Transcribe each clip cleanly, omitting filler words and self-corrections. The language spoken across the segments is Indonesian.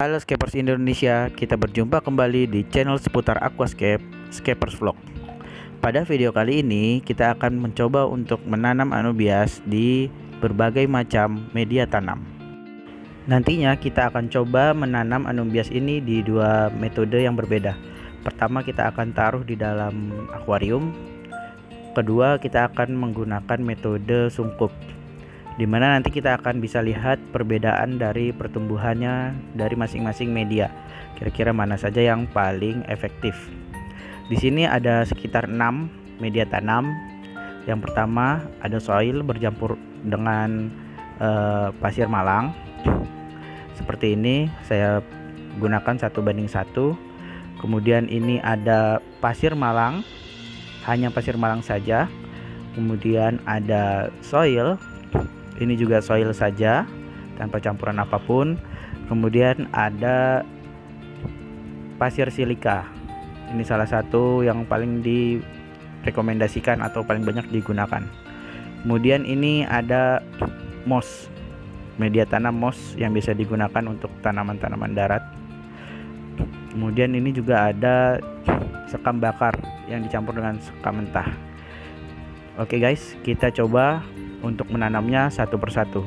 Halo Skapers Indonesia, kita berjumpa kembali di channel seputar aquascape, Skapers Vlog. Pada video kali ini, kita akan mencoba untuk menanam anubias di berbagai macam media tanam. Nantinya kita akan coba menanam anubias ini di dua metode yang berbeda. Pertama, kita akan taruh di dalam akuarium. Kedua, kita akan menggunakan metode sungkup, di mana nanti kita akan bisa lihat perbedaan dari pertumbuhannya dari masing-masing media. Kira-kira mana saja yang paling efektif. Di sini ada sekitar 6 media tanam. Yang pertama ada soil bercampur dengan pasir malang. Seperti ini, saya gunakan 1:1. Kemudian ini ada pasir malang, hanya pasir malang saja. Kemudian ada soil. Ini juga soil saja tanpa campuran apapun. Kemudian ada pasir silika. Ini salah satu yang paling direkomendasikan atau paling banyak digunakan. Kemudian ini ada moss, media tanam moss yang bisa digunakan untuk tanaman-tanaman darat. Kemudian ini juga ada sekam bakar yang dicampur dengan sekam mentah. Oke guys, kita coba untuk menanamnya satu persatu.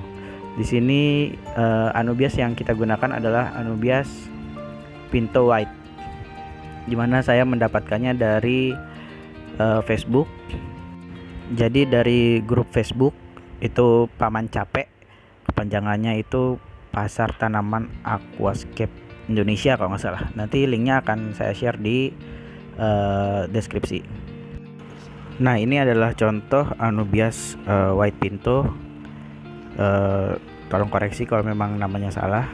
Di sini anubias yang kita gunakan adalah anubias pinto white, dimana saya mendapatkannya dari Facebook. Jadi dari grup Facebook itu Paman Capek, kepanjangannya itu Pasar Tanaman Aquascape Indonesia kalau nggak salah. Nanti linknya akan saya share di deskripsi. Nah, ini adalah contoh anubias white pinto. Tolong koreksi kalau memang namanya salah.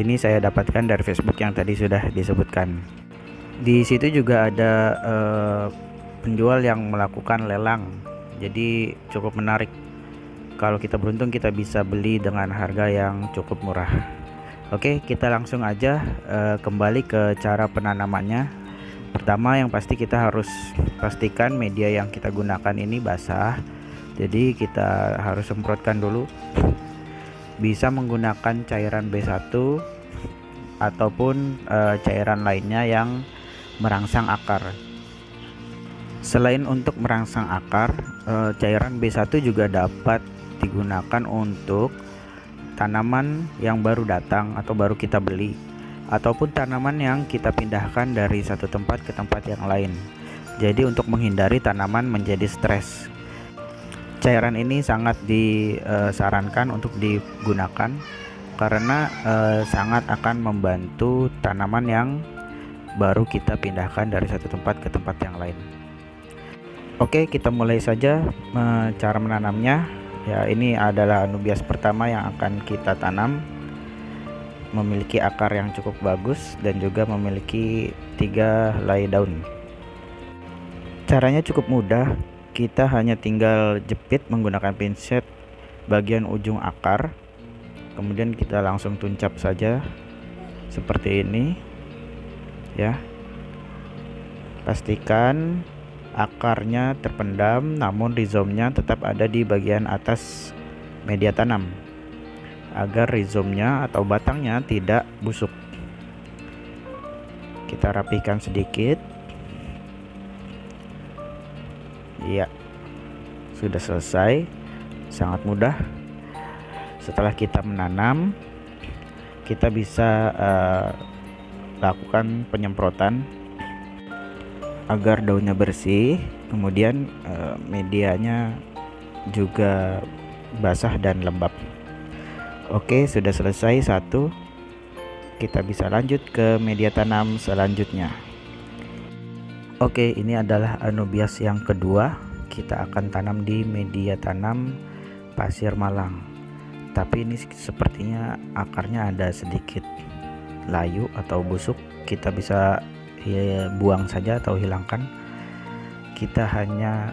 Ini saya dapatkan dari Facebook yang tadi sudah disebutkan. Di situ juga ada penjual yang melakukan lelang. Jadi cukup menarik. Kalau kita beruntung, kita bisa beli dengan harga yang cukup murah. Oke, kita langsung aja kembali ke cara penanamannya. Pertama, yang pasti kita harus pastikan media yang kita gunakan ini basah. Jadi kita harus semprotkan dulu. Bisa menggunakan cairan B1 ataupun cairan lainnya yang merangsang akar. Selain untuk merangsang akar, cairan B1 juga dapat digunakan untuk tanaman yang baru datang atau baru kita beli, ataupun tanaman yang kita pindahkan dari satu tempat ke tempat yang lain. Jadi untuk menghindari tanaman menjadi stres, cairan ini sangat disarankan untuk digunakan karena sangat akan membantu tanaman yang baru kita pindahkan dari satu tempat ke tempat yang lain. Oke, kita mulai saja cara menanamnya. Ya, ini adalah anubias pertama yang akan kita tanam. Memiliki akar yang cukup bagus dan juga memiliki 3 helai daun. Caranya cukup mudah, kita hanya tinggal jepit menggunakan pinset bagian ujung akar, kemudian kita langsung tuncap saja seperti ini ya. Pastikan akarnya terpendam namun rizomnya tetap ada di bagian atas media tanam, agar rizomnya atau batangnya tidak busuk. Kita rapikan sedikit. Ya, sudah selesai. Sangat mudah. Setelah kita menanam, kita bisa lakukan penyemprotan agar daunnya bersih, kemudian medianya juga basah dan lembab. Oke, sudah selesai satu. Kita bisa lanjut ke media tanam selanjutnya. Oke, ini adalah anubias yang kedua. Kita akan tanam di media tanam pasir malang. Tapi ini sepertinya akarnya ada sedikit layu atau busuk. Kita bisa buang saja atau hilangkan. Kita hanya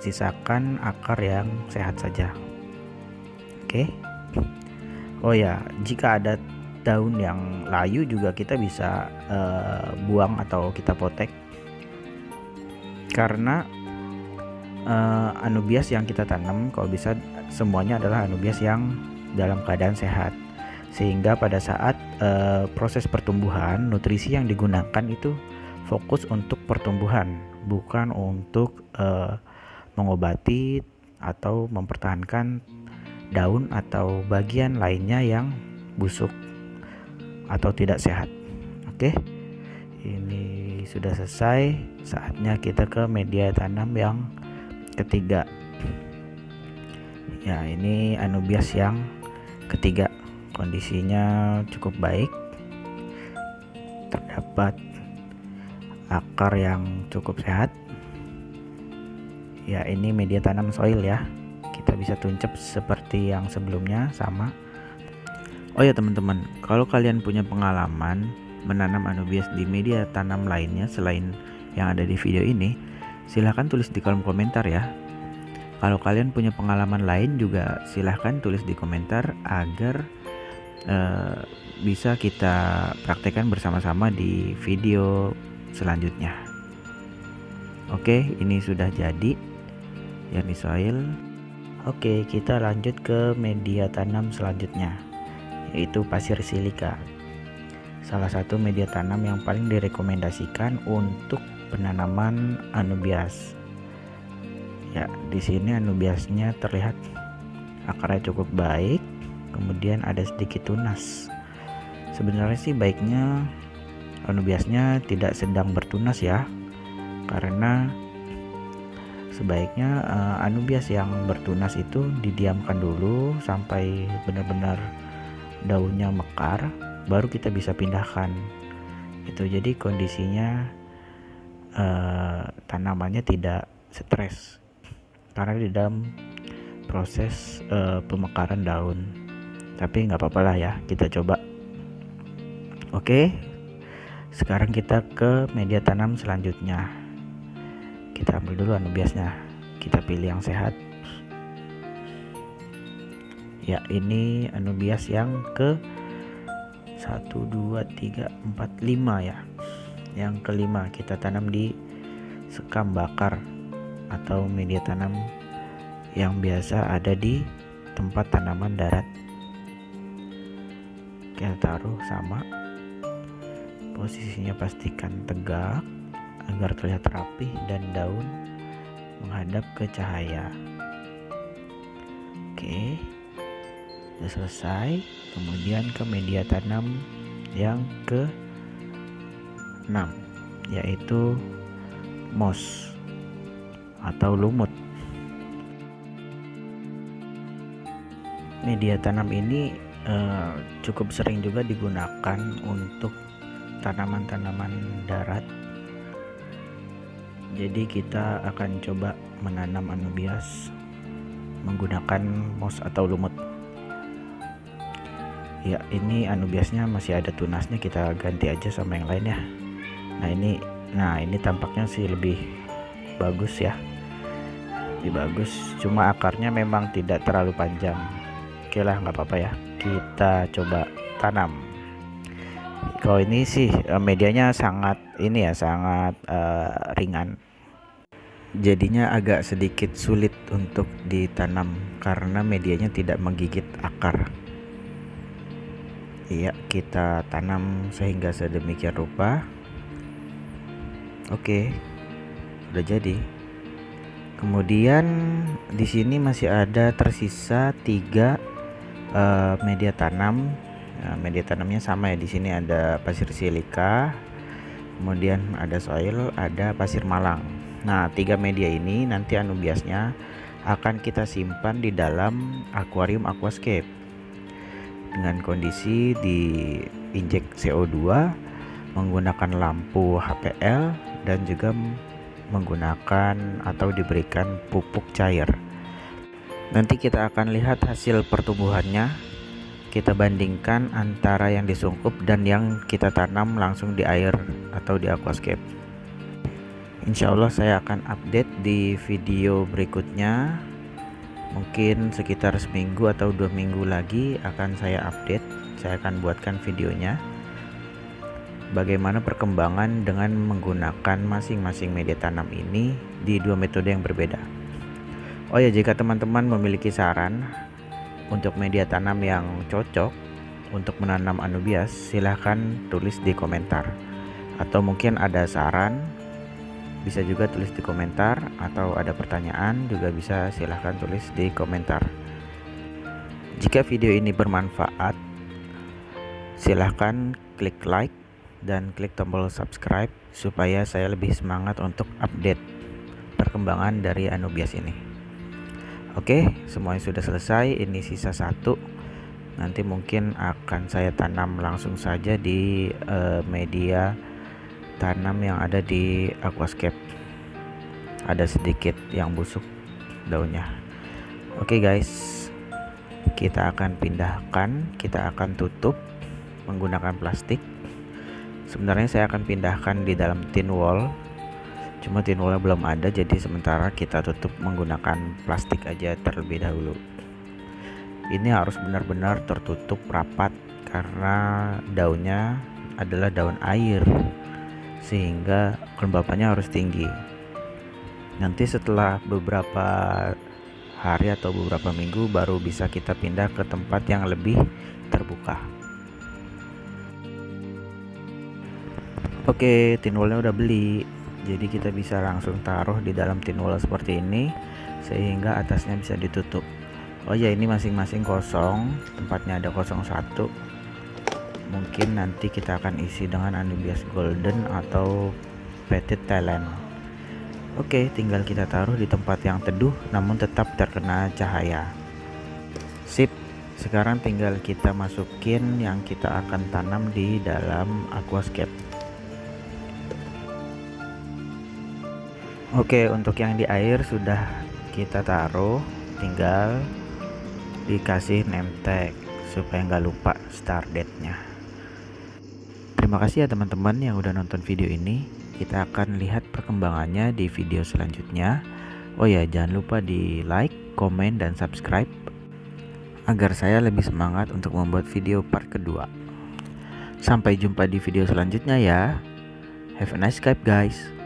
sisakan akar yang sehat saja. Oke. Oh ya, jika ada daun yang layu juga kita bisa buang atau kita potek. Karena anubias yang kita tanam kalau bisa semuanya adalah anubias yang dalam keadaan sehat. sehingga pada saat proses pertumbuhan, nutrisi yang digunakan itu fokus untuk pertumbuhan, bukan untuk mengobati atau mempertahankan daun atau bagian lainnya yang busuk atau tidak sehat. Oke, ini sudah selesai. Saatnya kita ke media tanam yang ketiga. Ya, ini anubias yang ketiga. Kondisinya cukup baik. Terdapat akar yang cukup sehat. Ya, ini media tanam soil ya. Kita bisa tuncep seperti yang sebelumnya, sama. Oh ya teman-teman, kalau kalian punya pengalaman menanam anubias di media tanam lainnya selain yang ada di video ini, silahkan tulis di kolom komentar ya. Kalau kalian punya pengalaman lain juga silahkan tulis di komentar agar bisa kita praktekkan bersama-sama di video selanjutnya. Oke, ini sudah jadi yang di soil. Oke, kita lanjut ke media tanam selanjutnya, yaitu pasir silika. Salah satu media tanam yang paling direkomendasikan untuk penanaman anubias. Ya, di sini anubiasnya terlihat akarnya cukup baik, kemudian ada sedikit tunas. Sebenarnya sih baiknya anubiasnya tidak sedang bertunas ya, karena sebaiknya anubias yang bertunas itu didiamkan dulu sampai benar-benar daunnya mekar, baru kita bisa pindahkan. Itu jadi kondisinya tanamannya tidak stres karena di dalam proses pemekaran daun. Tapi nggak apa-apa lah ya, kita coba. Oke, sekarang kita ke media tanam selanjutnya. Kita ambil dulu anubiasnya, kita pilih yang sehat. Ya, ini anubias yang ke 1, 2, 3, 4, 5 ya. Yang kelima kita tanam di sekam bakar atau media tanam yang biasa ada di tempat tanaman darat. Kita taruh sama, posisinya pastikan tegak agar terlihat rapi dan daun menghadap ke cahaya. Oke, sudah selesai. Kemudian ke media tanam yang ke-6, yaitu moss atau lumut. Media tanam ini cukup sering juga digunakan untuk tanaman-tanaman darat. Jadi kita akan coba menanam anubias menggunakan moss atau lumut. Ya, ini anubiasnya masih ada tunasnya, kita ganti aja sama yang lain ya. Nah ini tampaknya sih lebih bagus ya, lebih bagus. Cuma akarnya memang tidak terlalu panjang. Oke lah, nggak apa-apa ya, kita coba tanam. Kalau ini sih medianya sangat ringan, jadinya agak sedikit sulit untuk ditanam karena medianya tidak menggigit akar. Iya, kita tanam sehingga sedemikian rupa. Oke, udah jadi. Kemudian di sini masih ada tersisa 3 media tanam. Nah, media tanamnya sama ya, di sini ada pasir silika, kemudian ada soil, ada pasir malang. Nah, 3 media ini nanti anubiasnya akan kita simpan di dalam akuarium aquascape dengan kondisi diinjek CO2 menggunakan lampu HPL dan juga menggunakan atau diberikan pupuk cair. Nanti kita akan lihat hasil pertumbuhannya, kita bandingkan antara yang disungkup dan yang kita tanam langsung di air atau di aquascape. Insya Allah saya akan update di video berikutnya. Mungkin sekitar seminggu atau 2 minggu lagi akan saya update. Saya akan buatkan videonya bagaimana perkembangan dengan menggunakan masing-masing media tanam ini di 2 metode yang berbeda. Oh ya, jika teman-teman memiliki saran untuk media tanam yang cocok untuk menanam anubias, silahkan tulis di komentar. Atau mungkin ada saran, bisa juga tulis di komentar. Atau ada pertanyaan juga bisa, silahkan tulis di komentar. Jika video ini bermanfaat, silahkan klik like dan klik tombol subscribe supaya saya lebih semangat untuk update perkembangan dari anubias ini. Oke, semuanya sudah selesai. Ini sisa satu. Nanti mungkin akan saya tanam langsung saja di media tanam yang ada di aquascape. Ada sedikit yang busuk daunnya. Oke guys, kita akan pindahkan, kita akan tutup menggunakan plastik. Sebenarnya saya akan pindahkan di dalam tin wall, cuma tin wallnya belum ada, jadi sementara kita tutup menggunakan plastik aja terlebih dahulu. Ini harus benar-benar tertutup rapat karena daunnya adalah daun air, sehingga kelembapannya harus tinggi. Nanti setelah beberapa hari atau beberapa minggu baru bisa kita pindah ke tempat yang lebih terbuka. Oke, tin wallnya udah beli, jadi kita bisa langsung taruh di dalam tin wall seperti ini, sehingga atasnya bisa ditutup. Oh ya, ini masing-masing kosong, tempatnya ada 01. Mungkin nanti kita akan isi dengan anubias golden atau petit thailand. Oke, tinggal kita taruh di tempat yang teduh namun tetap terkena cahaya. Sip, sekarang tinggal kita masukin yang kita akan tanam di dalam aquascape. Oke, untuk yang di air sudah kita taruh, tinggal dikasih name tag supaya nggak lupa start date-nya. Terima kasih ya teman-teman yang udah nonton video ini. Kita akan lihat perkembangannya di video selanjutnya. Oh ya, jangan lupa di like, komen, dan subscribe agar saya lebih semangat untuk membuat video part kedua. Sampai jumpa di video selanjutnya ya. Have a nice Skype guys.